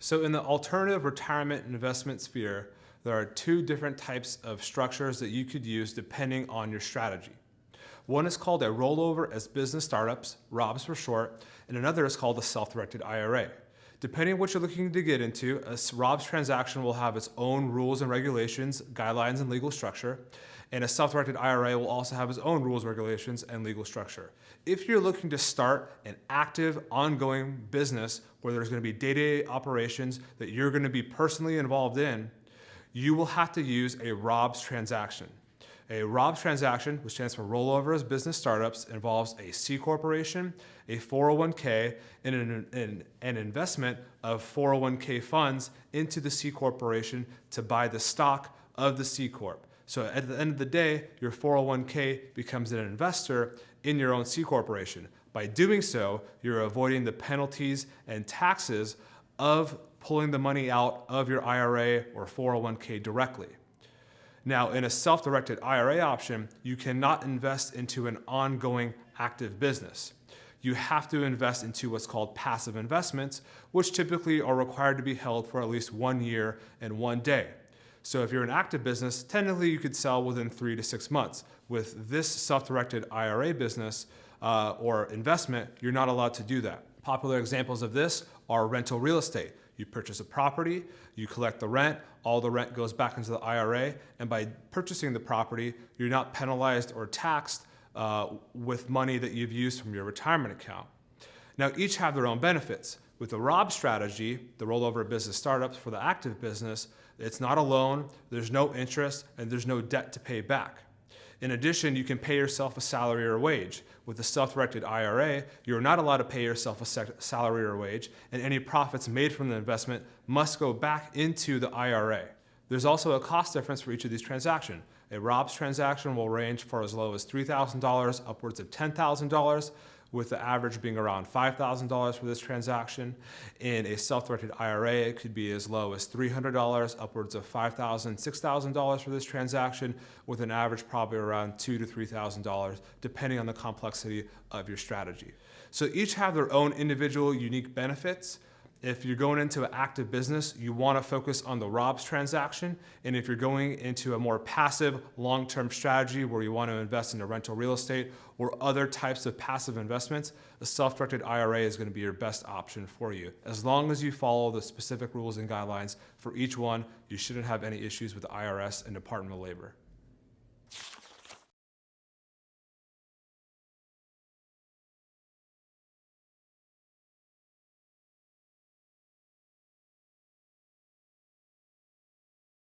So in the alternative retirement investment sphere, there are two different types of structures that you could use depending on your strategy. One is called a rollover as business startups, ROBS for short, and another is called a self-directed IRA. Depending on what you're looking to get into, a ROBS transaction will have its own rules and regulations, guidelines, and legal structure, and a self-directed IRA will also have its own rules, regulations, and legal structure. If you're looking to start an active, ongoing business where there's going to be day-to-day operations that you're going to be personally involved in, you will have to use a ROBS transaction. A ROBS transaction, which stands for Rollover as Business Startups, involves a C corporation, a 401k, and an investment of 401k funds into the C corporation to buy the stock of the C corp. So at the end of the day, your 401k becomes an investor in your own C corporation. By doing so, you're avoiding the penalties and taxes of pulling the money out of your IRA or 401k directly. Now, in a self-directed IRA option, you cannot invest into an ongoing active business. You have to invest into what's called passive investments, which typically are required to be held for at least 1 year and 1 day. So if you're an active business, technically you could sell within 3 to 6 months. With this self-directed IRA business or investment, you're not allowed to do that. Popular examples of this are rental real estate. You purchase a property, you collect the rent, all the rent goes back into the IRA, and by purchasing the property, you're not penalized or taxed with money that you've used from your retirement account. Now, each have their own benefits. With the ROB strategy, the rollover business startups for the active business, it's not a loan, there's no interest, and there's no debt to pay back. In addition, you can pay yourself a salary or wage. With a self-directed IRA, you're not allowed to pay yourself a salary or wage, and any profits made from the investment must go back into the IRA. There's also a cost difference for each of these transactions. A ROBS transaction will range for as low as $3,000 upwards of $10,000, with the average being around $5,000 for this transaction. In a self-directed IRA, it could be as low as $300, upwards of $5,000, $6,000 for this transaction, with an average probably around $2,000 to $3,000, depending on the complexity of your strategy. So each have their own individual unique benefits. If you're going into an active business, you want to focus on the ROBS transaction. And if you're going into a more passive long-term strategy where you want to invest into rental real estate or other types of passive investments, a self-directed IRA is going to be your best option for you. As long as you follow the specific rules and guidelines for each one, you shouldn't have any issues with the IRS and Department of Labor.